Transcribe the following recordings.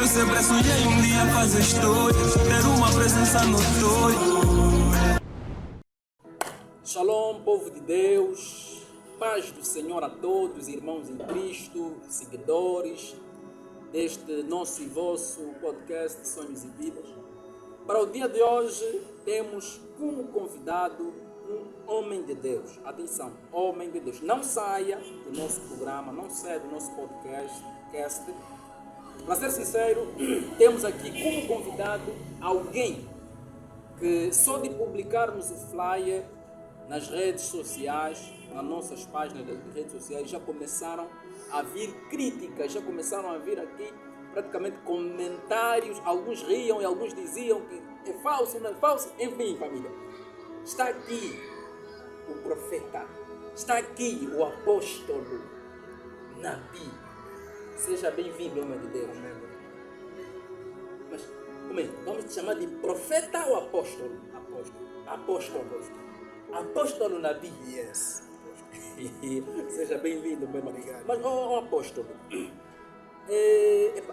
Eu sempre sonhei um dia fazer história, ter uma presença notória. Shalom, povo de Deus, paz do Senhor a todos, irmãos em Cristo, seguidores deste nosso e vosso podcast Sonhos e Vidas. Para o dia de hoje, temos como convidado um homem de Deus. Atenção, homem de Deus. Não saia do nosso programa, não saia do nosso podcast. Para ser sincero, temos aqui como convidado alguém que só de publicarmos o flyer nas redes sociais, nas nossas páginas das redes sociais, já começaram a vir críticas, já começaram a vir aqui praticamente comentários, alguns riam e alguns diziam que é falso, não é falso, enfim, família. Está aqui o profeta, está aqui o apóstolo Nabi. Seja bem-vindo, homem de Deus. Mas, como é? Vamos te chamar de profeta ou apóstolo? Apóstolo. Apóstolo Nabi. Yes. Seja bem-vindo, meu irmão. Obrigado. Mas, apóstolo,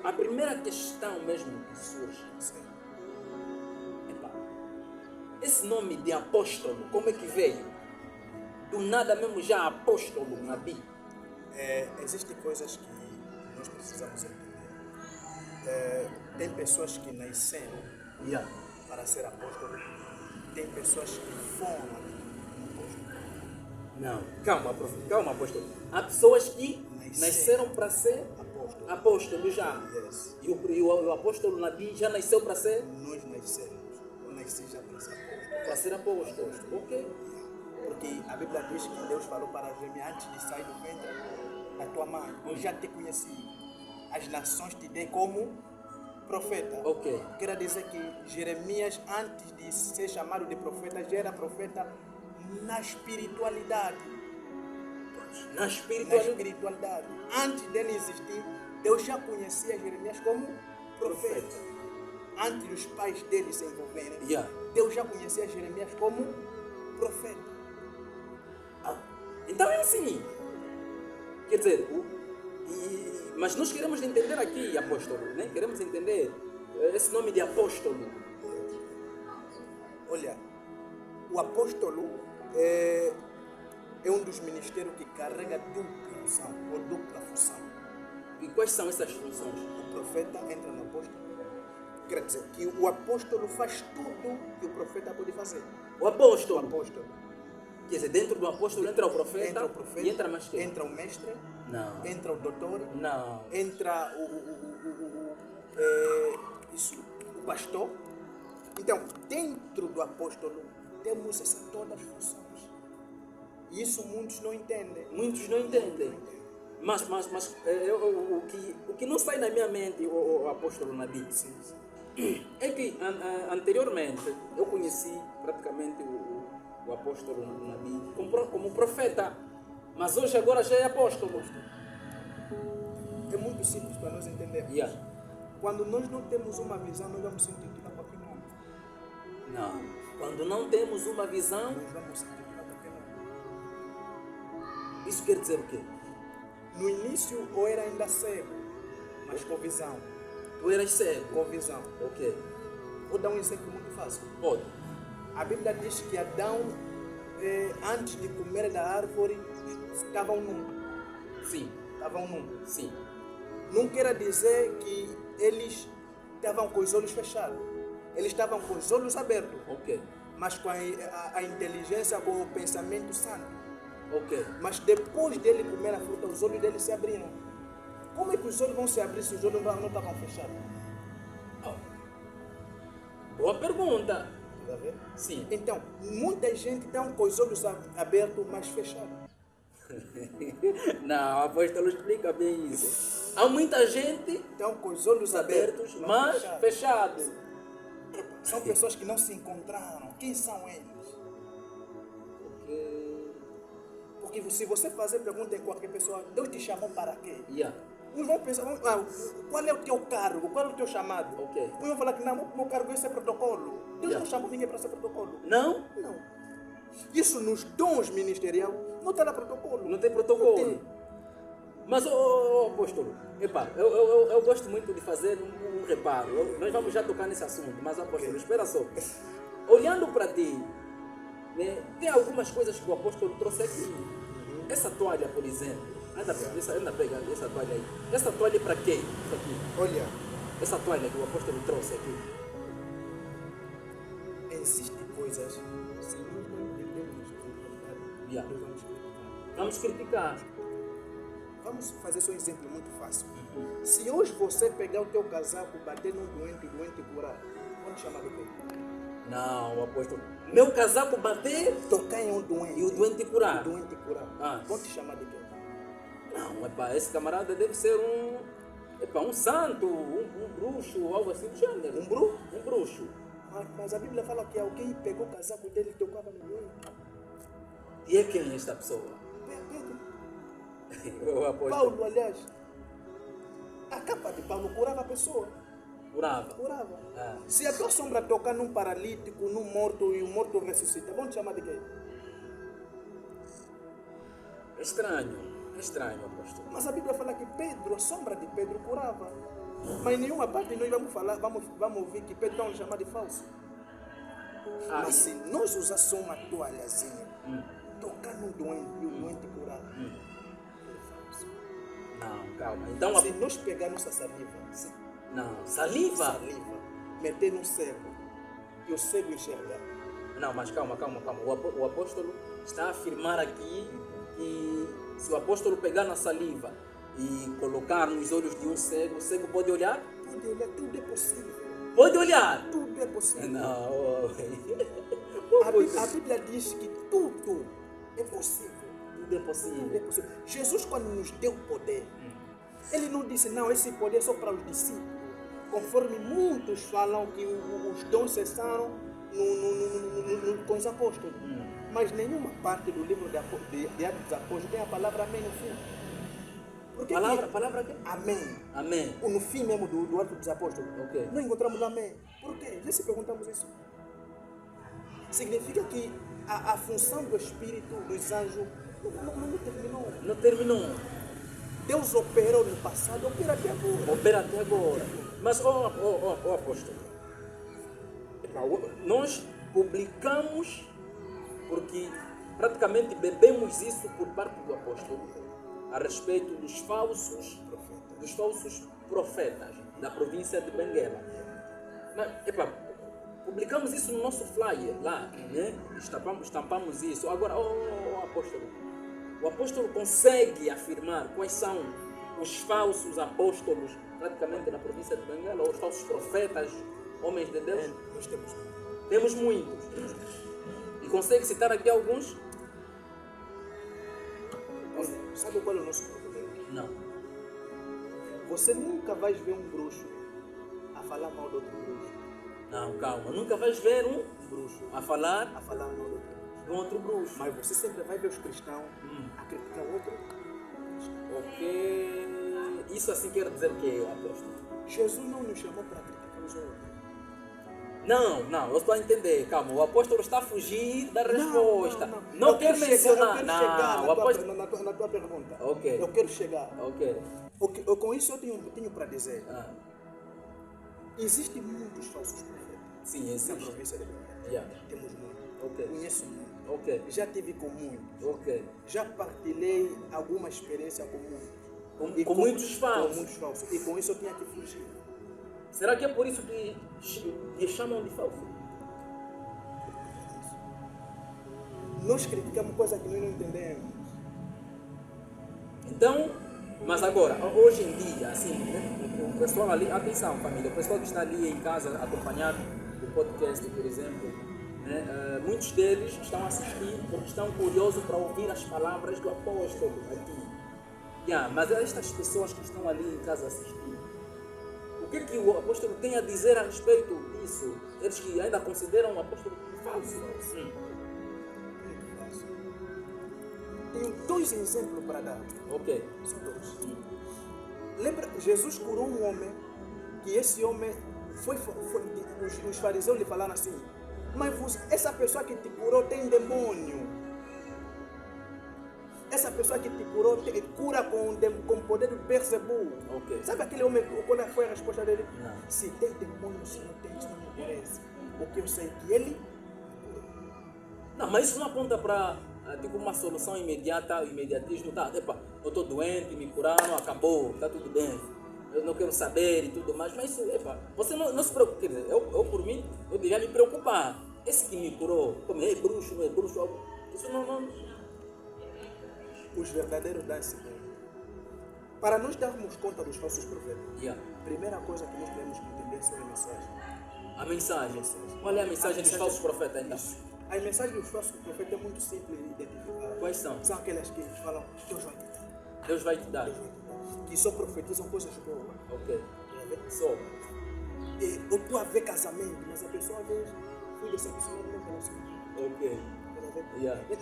a primeira questão mesmo que surge, esse nome de apóstolo, como é que veio? Do nada mesmo já apóstolo Nabi. Existem coisas que nós precisamos entender. Tem pessoas que nasceram para ser apóstolo. Tem pessoas que foram apóstolo. Não, calma, apóstolo. Há pessoas que nasceram para ser apóstolo já. Yes. E o apóstolo Nabi já nasceu para ser? Nós nascemos. Eu nasci já para ser apóstolo. Para ser apóstolo. Ok. Porque a Bíblia diz que Deus falou para Jeremias antes de sair do ventre da tua mãe. Eu já te conheci. As nações te dei como profeta. Ok. Quer dizer que Jeremias, antes de ser chamado de profeta, já era profeta na espiritualidade. Na espiritualidade. Antes dele existir, Deus já conhecia Jeremias como profeta. Antes dos pais dele se envolverem, Deus já conhecia Jeremias como profeta. Então é assim. Quer dizer, mas nós queremos entender aqui, apóstolo, né? Queremos entender esse nome de apóstolo. Olha, o apóstolo é um dos ministérios que carrega dupla função ou dupla função. E quais são essas funções? O profeta entra no apóstolo. Quer dizer que o apóstolo faz tudo que o profeta pode fazer. O apóstolo? O apóstolo. Quer dizer, dentro do apóstolo entra o profeta, e entra mais quem? Entra o mestre. Não. Entra o doutor. Não. Entra o pastor. Então, dentro do apóstolo, temos todas as funções. E isso muitos não entendem. Mas o que não sai na minha mente, o apóstolo Nabi, é que anteriormente eu conheci praticamente o apóstolo Nabi como profeta, mas hoje agora já é apóstolo. É muito simples para nós entendermos. Quando nós não temos uma visão, nós vamos se intitular qualquer nome. Não. Quando não temos uma visão, nós vamos se intitular qualquer nome. Isso quer dizer o quê? No início eu era ainda cego, mas com visão. Tu eras cego? Com visão. Ok. Vou dar um exemplo muito fácil. Pode. A Bíblia diz que Adão, antes de comer da árvore, estavam nu. Sim. Estavam nu. Sim. Não quer dizer que eles estavam com os olhos fechados. Eles estavam com os olhos abertos. Ok. Mas com a inteligência, com o pensamento santo. Ok. Mas depois dele comer a fruta, os olhos dele se abriram. Como é que os olhos vão se abrir se os olhos não estavam fechados? Boa pergunta. Tá vendo? Sim. Então, muita gente está com os olhos abertos, mas fechados. Não, o apóstolo explica bem isso. Há muita gente Estão com os olhos abertos, mas fechados. São pessoas que não se encontraram. Quem são eles? Porque se você fazer pergunta em qualquer pessoa, Deus te chamou para quê? Uns vão pensar, qual é o teu cargo? Qual é o teu chamado? Ok. Uns vão falar que não, meu cargo é ser protocolo. Deus não chamou ninguém para ser protocolo. Não? Não. Isso nos dons ministeriais não está lá protocolo. Não tem protocolo. Não tem. Mas, apóstolo, eu gosto muito de fazer um reparo. Nós vamos já tocar nesse assunto, mas, apóstolo, espera só. Olhando para ti, né, tem algumas coisas que o apóstolo trouxe aqui. Essa toalha, por exemplo, anda pega essa toalha aí. Essa toalha é para quê? Isso aqui. Olha, essa toalha que o apóstolo trouxe aqui. Existem coisas, se nós não entendemos a verdade, nós vamos criticar. Vamos fazer só um exemplo muito fácil. Se hoje você pegar o teu casaco, bater num doente, o doente curar, vamos chamar de quê? Não, apóstolo. Meu casaco bater, tocar em um doente e o doente curar. O doente curar. Vão te chamar de quê? Não, esse camarada deve ser um santo, um bruxo, algo assim do gênero. Um bruxo. Mas a Bíblia fala que alguém pegou o casaco dele e tocava no doente. E é quem é esta pessoa? Pedro. Paulo, aliás. A capa de Paulo curava a pessoa. Curava. Se a tua sombra tocar num paralítico, num morto e o morto ressuscita, vão te chamar de quê? É estranho, apóstolo. Mas a Bíblia fala que Pedro, a sombra de Pedro curava. Mas em nenhuma parte nós vamos ouvir que Pedro vamos chamar de falso. Mas se nós usar só uma toalhazinha, tocar num doente e o doente curar, é falso. Não, calma. Então, se nós pegar nossa saliva, saliva, meter no cego e o cego enxergar. Não, mas calma. O apóstolo está a afirmar aqui que se o apóstolo pegar na saliva e colocar nos olhos de um cego, o cego pode olhar? Pode olhar, tudo é possível. Pode olhar? Tudo é possível. Não. A Bíblia diz que tudo é possível. Tudo é possível. Jesus, quando nos deu poder, ele não disse, não, esse poder é só para os discípulos. Conforme muitos falam que os dons cessaram com os apóstolos. Mas nenhuma parte do livro de Atos dos Apóstolos tem a palavra amém no fim. Porque palavra quê? Amém. No fim mesmo do Atos dos Apóstolos. Okay. Não encontramos amém. Por quê? Já se perguntamos isso. Significa que a função do Espírito, dos anjos, não terminou. Deus operou no passado, opera até agora. Mas, apóstolo, nós publicamos porque praticamente bebemos isso por parte do apóstolo a respeito dos falsos profetas da província de Benguela. Mas, publicamos isso no nosso flyer lá, né? Estampamos isso. Agora, o apóstolo consegue afirmar quais são os falsos apóstolos praticamente na província de Benguela, ou os falsos profetas, homens de Deus? Nós temos muitos. E consegue citar aqui alguns? Sabe qual é o nosso problema? Não. Você nunca vai ver um bruxo a falar mal do outro bruxo. Não, calma. Nunca vais ver um bruxo a falar mal do outro bruxo. Mas você sempre vai ver os cristãos a criticar o outro. Ok. Isso assim quer dizer o quê, apóstolo? Jesus não nos chamou para criticar os outros. Não, eu estou a entender. Calma, o apóstolo está a fugir da resposta. Não quer mencionar. Eu quero chegar na tua pergunta. Ok. Eu quero chegar. Ok. Com isso eu tenho para dizer. Existem muitos falsos profetas. Sim, existe. Na província de Benguela. Temos muitos. Ok. Conheço muitos. Ok. Já tive com muitos. Ok. Já partilhei alguma experiência com muitos. Com muitos falsos. Com muitos falsos. E com isso eu tinha que fugir. Será que é por isso que chamam de falso? Nós criticamos coisas que nós não entendemos. Então, mas agora, hoje em dia, assim, né, o pessoal ali, atenção família, o pessoal que está ali em casa acompanhando o podcast, por exemplo, né, muitos deles estão assistindo porque estão curiosos para ouvir as palavras do apóstolo aqui. Mas estas pessoas que estão ali em casa assistindo, o que o apóstolo tem a dizer a respeito disso? Eles que ainda consideram o apóstolo falso. Tenho 2 exemplos para dar. Ok. São 2. Lembra, Jesus curou um homem, que esse homem os fariseus lhe falaram assim, mas essa pessoa que te curou tem demônio. essa pessoa que te curou, cura com o poder do Beelzebul. Ok. Sabe aquele homem, qual foi a resposta dele? Não. Se tem demônio, se não tem, isso não me interessa. Porque eu sei que ele... Não, mas isso não aponta para tipo uma solução imediata, o imediatismo. Tá, epa, eu estou doente, me curaram, acabou, está tudo bem. Eu não quero saber e tudo mais. Mas isso, epa, você não se preocupe. Quer dizer, eu por mim, eu devia me preocupar. Esse que me curou, como é bruxo, não é bruxo, isso não... Os verdadeiros dão-se bem. Para nós darmos conta dos falsos profetas, a primeira coisa que nós temos que entender são as mensagens. A mensagem. Qual é a mensagem dos falsos profetas então? As mensagens dos falsos profetas é muito simples de identificar. Quais são? São aquelas que falam, Deus vai te dar. Deus vai te dar. Deus vai te dar. Que só profetizam coisas boas. Ok. Só. Ou tu a ver casamento, mas a pessoa às vezes foi decepcionada no relacionamento. Ok.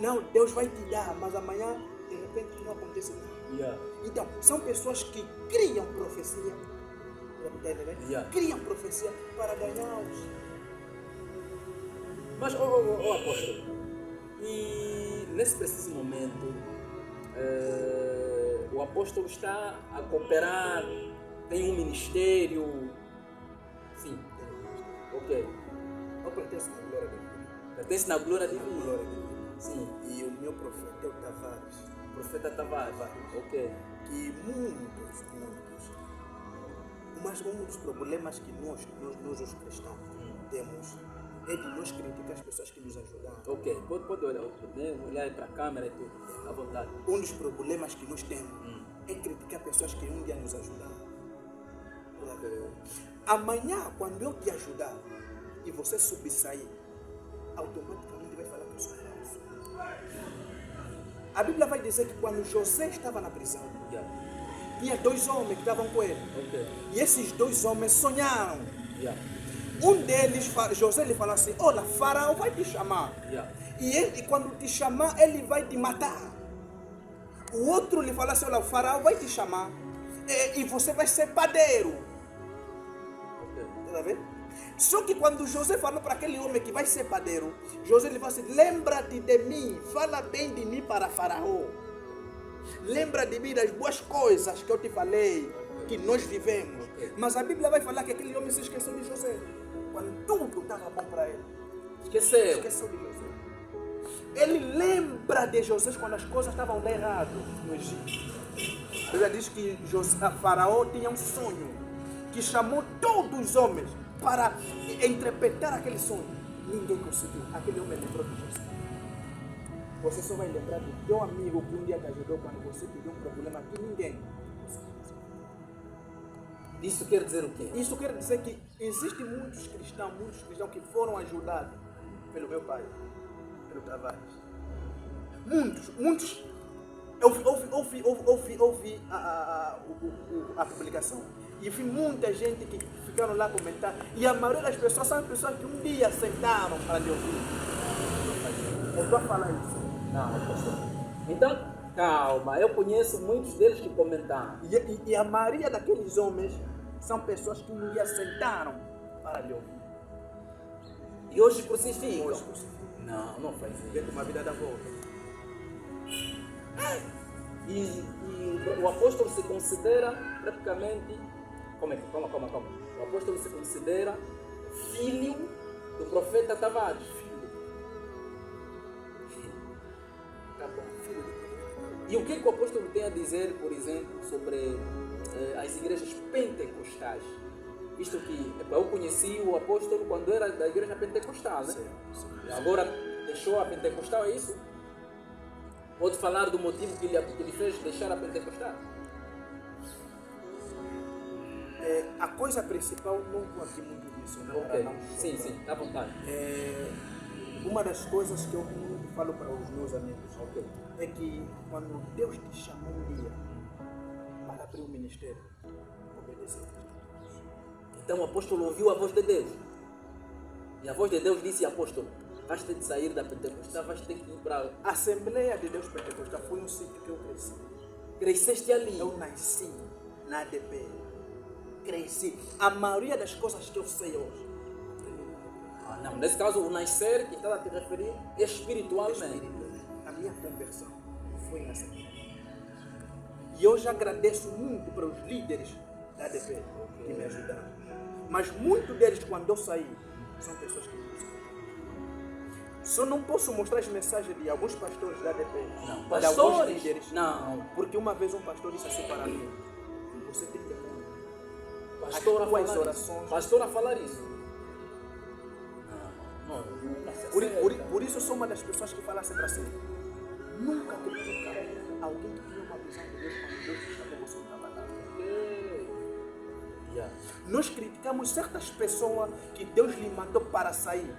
Não, Deus vai te dar, mas amanhã de repente não acontece nada. Então, são pessoas que criam profecia. Criam profecia para ganhar-os. Mas, apóstolo, e nesse preciso momento, o apóstolo está a cooperar, tem um ministério. Sim. Ok. Eu pertenço na glória divina. Pertence na glória divina. Glória divina. Sim. E o meu profeta é o Tavares. Profeta Tavares. Ok. Que mas um dos problemas que nós os cristãos, temos é de nós criticar as pessoas que nos ajudaram. Ok, pode olhar para a câmera e tudo, à vontade. Um dos problemas que nós temos é criticar pessoas que um dia nos ajudaram. Amanhã, quando eu te ajudar e você subsair, automaticamente vai falar que eu sou falso. A Bíblia vai dizer que quando José estava na prisão, tinha 2 homens que estavam com ele. Okay. E esses 2 homens sonharam. Um deles, José, lhe falou assim, olha, Faraó vai te chamar. E quando te chamar, ele vai te matar. O outro lhe falou assim, olha, o Faraó vai te chamar. E você vai ser padeiro. Tá vendo? Só que quando José falou para aquele homem que vai ser padeiro, José lhe falou assim, lembra-te de mim, fala bem de mim para Faraó. Lembra de mim das boas coisas que eu te falei, que nós vivemos. Mas a Bíblia vai falar que aquele homem se esqueceu de José. Quando tudo estava bom para ele. Esqueceu de José. Ele lembra de José quando as coisas estavam erradas no Egito. A Bíblia diz que Faraó tinha um sonho que chamou todos os homens para interpretar aquele sonho. Ninguém conseguiu. Aquele homem lembrou de José. Você só vai lembrar do teu amigo que um dia te ajudou quando você teve um problema que ninguém. Isso quer dizer o quê? Isso quer dizer que existem muitos cristãos que foram ajudados pelo meu pai, pelo Tavares. Muitos. Eu ouvi a publicação e vi muita gente que ficaram lá comentar. E a maioria das pessoas são pessoas que um dia sentaram para lhe ouvir. Eu estou a falar isso. Não, pastor. Então, calma, eu conheço muitos deles que comentaram. E a maioria daqueles homens são pessoas que um dia sentaram para lhe ouvir. E hoje crucificam. Não faz isso. Vem com uma vida da volta. E o apóstolo se considera praticamente... Calma. O apóstolo se considera filho do profeta Tavares. Tá bom. E o que o apóstolo tem a dizer, por exemplo, sobre as igrejas pentecostais? Visto que eu conheci o apóstolo quando era da igreja pentecostal, né? Sim. Agora deixou a pentecostal, é isso? Pode falar do motivo que lhe fez deixar a pentecostal? A coisa principal, não estou aqui muito mencionando. Ok, sim, à vontade. Uma das coisas que eu falo para os meus amigos é que quando Deus te chamou um dia para abrir um ministério, obedecer. Então o apóstolo ouviu a voz de Deus. E a voz de Deus disse, apóstolo, vais ter de sair da Pentecostal, vais ter que ir para... A Assembleia de Deus Pentecostal foi um sítio que eu cresci. Cresceste ali? Eu nasci na ADP. Cresci. A maioria das coisas que eu sei hoje. Não, nesse caso o nascer que estava a te referir é espiritualmente. A minha conversão foi na Assembleia. E eu já agradeço muito para os líderes da ADP que me ajudaram. Mas muitos deles, quando eu saí, são pessoas que me usam. Só não posso mostrar as mensagens de alguns pastores da ADP, Não, de pastores? alguns líderes. Não. Porque uma vez um pastor disse assim para mim: você tem que Pastor a as tuas falar orações. isso. Pastor a falar isso. Não. Por isso eu sou uma das pessoas que fala sempre assim: nunca critica alguém que tem uma visão de Deus quando Deus te chamou você trabalhar. Yeah. Nós criticamos certas pessoas que Deus lhe mandou para sair.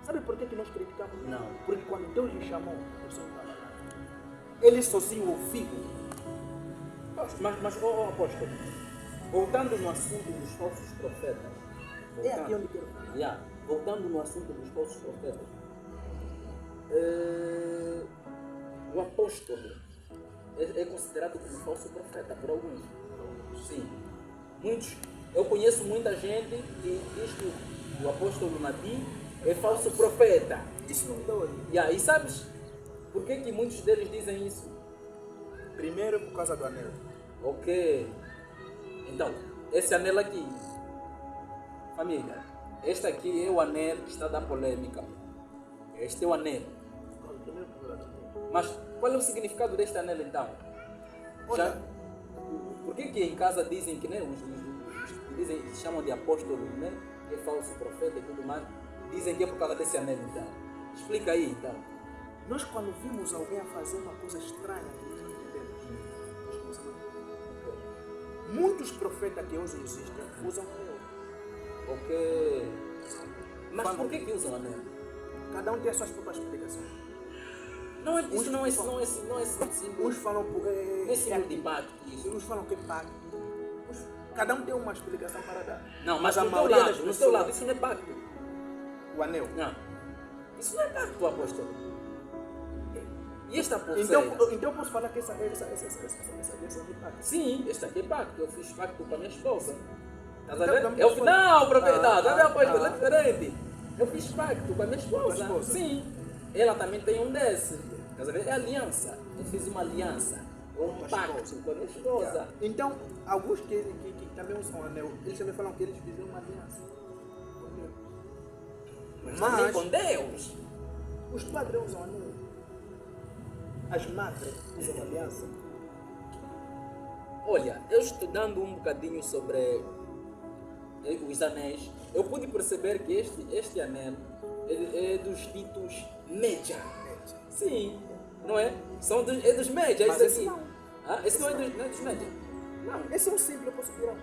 Sabe por que nós criticamos? Não. Porque quando Deus lhe chamou, você não trabalhava. Ele sozinho ouviu. Mas apóstolo, voltando no assunto dos falsos profetas. É aqui onde quero falar. Yeah. Voltando no assunto dos falsos profetas. O apóstolo é considerado como falso profeta por alguns. Sim. Muitos. Eu conheço muita gente que diz que o apóstolo Nabi é falso profeta. Isso não dói. Yeah. E sabes por que muitos deles dizem isso? Primeiro por causa do anel. Ok. Então, esse anel aqui, família, este aqui é o anel que está da polêmica. Este é o anel. Mas qual é o significado deste anel então? Já, por que em casa dizem que, né, dizem, chamam de apóstolo, né, que é falso profeta e tudo mais, dizem que é por causa desse anel então? Explica aí então. Nós quando vimos alguém a fazer uma coisa estranha, muitos profetas que hoje existem usam anel. Ok. Mas por que usam anel? Cada um tem as suas próprias explicações. Não é, isso não é símbolo. Uns falam Não é símbolo de pacto isso. uns falam que é pacto. Cada um tem uma explicação para dar. Não, mas a no teu maioria das lado, no pessoas- teu lado, isso não é pacto. O anel. Não. Isso não é pacto, apóstolo. E esta pulseira? Então eu posso falar que essa é de pacto. Sim, este aqui é pacto. Eu fiz pacto com a minha esposa. Estás a Então, ver? também Eu foi- não, profeta, tá vendo, apóstolo? É ah. diferente. Eu fiz pacto com a minha esposa. Com a esposa? Sim. Ela também tem um desse. Estás a ver? É aliança. Eu fiz uma aliança. Um Com a pacto esposa. com a minha esposa. Então, alguns que também usam anel, eles também falam que eles fizeram uma aliança. Mas Mas- também com Deus. Os padres usam anel. As madres usam aliança. Olha, eu estudando um bocadinho sobre os anéis, eu pude perceber que este anel é dos ditos Média. Sim, não é? É dos Média, Mas esse esse aqui. não. Ah, esse não é dos Média. Não, esse é um simples, eu posso tirar.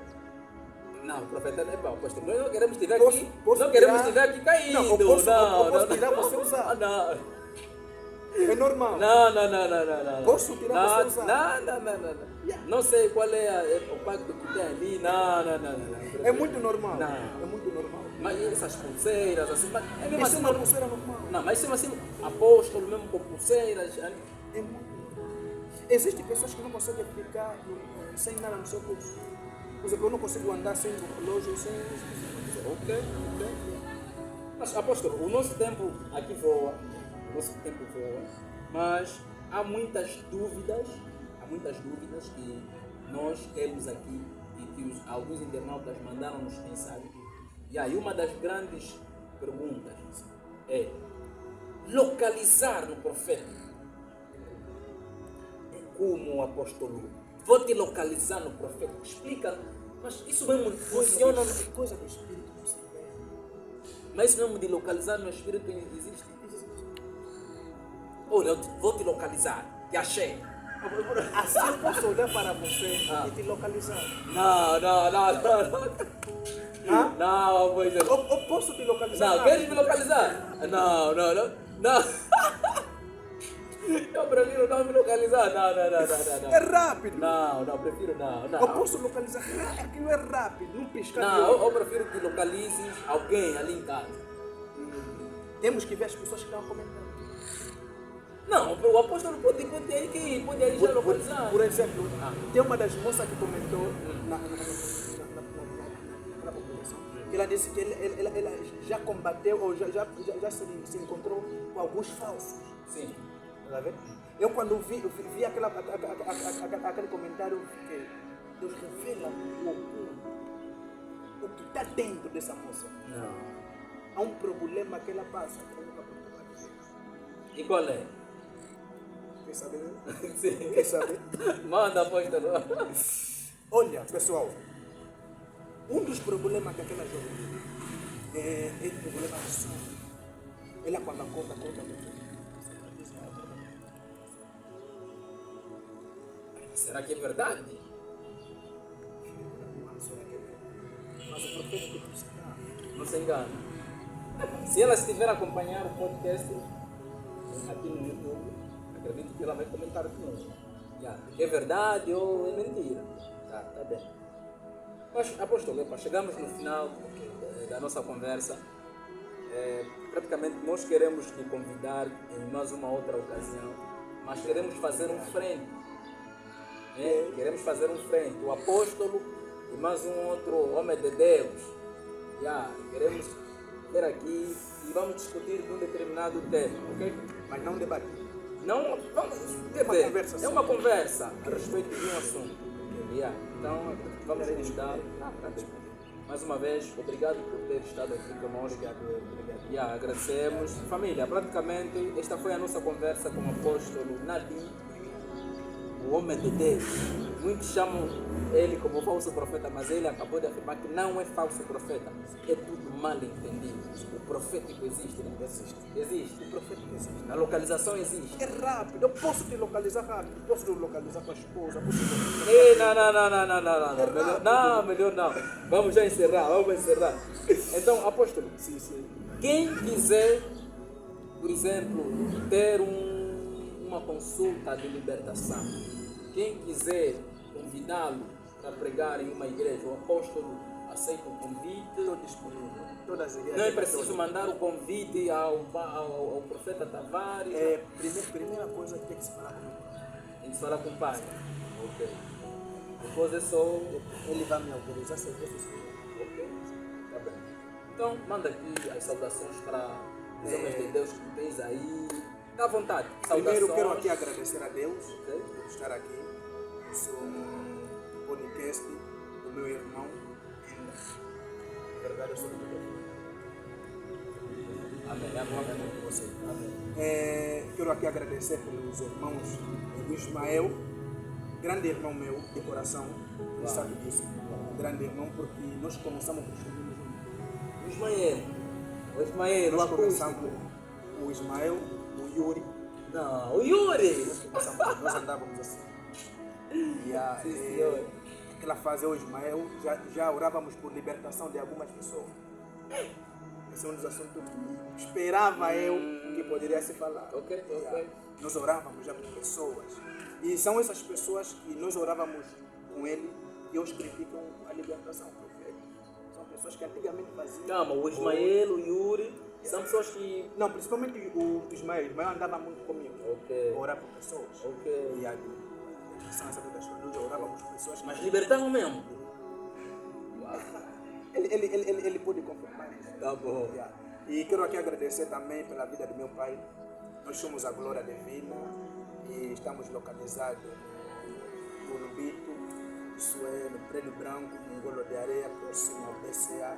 Não, profeta, é bom, pastor. Nós não queremos te ver Posso- aqui. posso Não queremos tirar? te ver aqui caindo. Não, eu posso tirar você usar. Ah, não. É normal. Não. Posso tirar Não, você usar? Não. Yeah. Não sei qual é o pacto que tem ali. Não. É muito normal. Não. É muito normal. Mas essas pulseiras, assim, mas é mesmo Isso é assim. uma pulseira normal. Não, mas isso é assim, apóstolo mesmo com pulseiras. É muito. Existem pessoas que não conseguem ficar sem nada no seu pulso. Por exemplo, eu não consigo andar sem relógio, sem. Ok. Mas, apóstolo, o nosso tempo aqui voa. Mas há muitas dúvidas que nós temos aqui e que alguns internautas mandaram-nos mensagem. E aí uma das grandes perguntas é localizar no profeta. Como o apóstolo? Vou te localizar no profeta. Explica. Mas isso mesmo funciona. Coisa do espírito não se vê. Mas isso mesmo de localizar no espírito existe. Olha, eu vou te localizar. Te achei. Assim eu posso olhar para você e te localizar. Não. Hã? Não, pois é. Eu posso te localizar. Não, queres me localizar? Não. Eu prefiro não me localizar. Não. É rápido. Não, prefiro não. Eu posso localizar. Aquilo é rápido. Não piscar. Não, eu prefiro que localizes alguém ali em casa. Temos que ver as pessoas que estão comentando. Não, o apóstolo pode aí já localizar. Por exemplo, tem uma das moças que comentou na população. Ela disse que ela já combateu ou já se encontrou com alguns falsos. Sim. Tá vendo? Eu quando vi aquele comentário, que Deus revela o oculto, o que está dentro dessa moça. Não. Há um problema que ela passa, que ela nunca pode dizer. E qual é? Quer saber? Sim. Quer saber? Manda, apóstolo. Olha, pessoal, um dos problemas que aquela jovem é o problema de sono. Ela quando acorda muito. Será que é verdade? Mas o profeta que não se engana. Não se engana. Se ela estiver a acompanhar o podcast aqui no YouTube, acredito que ela vai comentar de novo. É verdade ou é mentira? Tá bem. Mas, apóstolo, chegamos no final da nossa conversa. Praticamente nós queremos lhe convidar em mais uma outra ocasião, mas queremos fazer um frente. Queremos fazer um frente. O apóstolo e mais um outro homem de Deus. Queremos ter aqui e vamos discutir de um determinado tema, ok? Mas não debater. Não, vamos conversa é uma conversa a respeito de um assunto. Então, vamos convidar. Mais uma vez, obrigado por ter estado aqui conosco. Obrigado. Agradecemos. Família, praticamente esta foi a nossa conversa com o apóstolo Nadim, o homem de Deus. Muitos chamam ele como falso profeta, mas ele acabou de afirmar que não é falso profeta. É tudo mal entendido. O profético existe, não existe? Existe. O profético existe. A localização existe. É rápido. Eu posso te localizar rápido. Posso te localizar com a esposa. Não. Melhor não. Vamos já encerrar. Então, apóstolo. Sim. Quem quiser, por exemplo, ter uma consulta de libertação, quem quiser convidá-lo para pregar em uma igreja, o apóstolo aceita o convite. Estou disponível. Todas as igrejas. Não é preciso mandar o convite ao profeta Tavares. Primeira coisa que tem que se falar com o pai. Tem que se falar com o pai. Ok. Depois é só. Ele vai me autorizar se eu Ok. Tá bem. Então, manda aqui as saudações para os homens de Deus que tens aí. Dá à vontade. Primeiro, quero aqui agradecer a Deus por estar aqui. Sou um podcast do meu irmão. Na verdade, eu sou do meu irmão. Amém com você. Quero aqui agradecer pelos irmãos do Ismael, grande irmão meu de coração. Ele sabe disso. Grande irmão, porque nós começamos com o Ismael, nós começamos o Ismael, o Yuri. Não, o Yuri! Nós andávamos assim. Aquela fase, o Ismael, já orávamos por libertação de algumas pessoas. Esse é um dos assuntos que esperava eu que poderia se falar. Ok. Nós orávamos já por pessoas. E são essas pessoas que nós orávamos com ele que hoje criticam a libertação profética. São pessoas que antigamente faziam. Calma, o Ismael, o Yuri, são pessoas que. Não, principalmente o Ismael. O Ismael andava muito comigo. Ok. Orar por pessoas. Ok. E a libertação das pessoas. Nós orávamos por pessoas. Mas libertavam mesmo? Ele pode confirmar isso. Tá bom. E quero aqui agradecer também pela vida do meu pai. Nós somos a Glória Divina e estamos localizados no Urubito, isso é no Prédio Branco, no Golo de Areia, próximo ao BCA.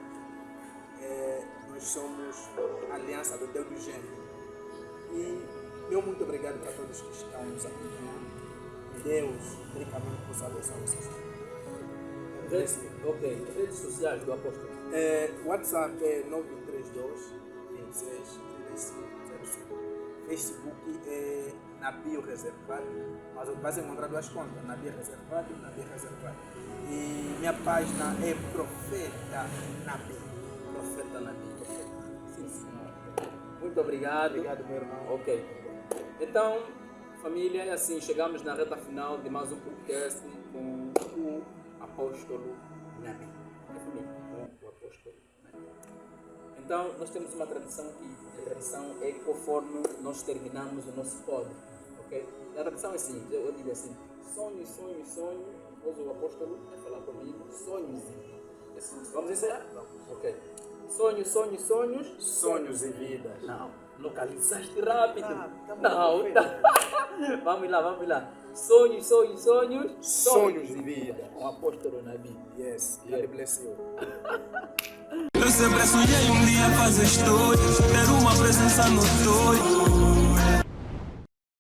Nós somos a Aliança do Deus do Gênero. E meu muito obrigado para todos que estão nos acompanhando. Deus, ricamente, possa abençoar vocês. Ok. Redes sociais do apóstolo. WhatsApp é 932 26 3505. Facebook é Nabi Reservado, mas vais encontrar duas contas, Nabi Reservado e Nabi Reservado. E minha página é Profeta Nabi. Profeta Nabi. Sim, senhor. Muito obrigado. Obrigado, meu irmão. Ok. Então, família, é assim, chegamos na reta final de mais um podcast com o apóstolo Nabi. O apóstolo Nabi. Então, nós temos uma tradição aqui. A tradição é conforme nós terminamos o nosso pod. Ok? A tradição é assim, eu digo assim, sonho. Depois o apóstolo vai falar comigo, sonhos. Vamos encerrar? Ok. Sonhos. Sonhos e vidas. Não. Localizaste rápido. Tá bom, Não, perfeito. tá. Vamos lá. Sonhos. Sonhos de vida. O apóstolo Nabi. Yes, God bless you. Eu sempre sonhei um dia fazer história, ter uma presença notória.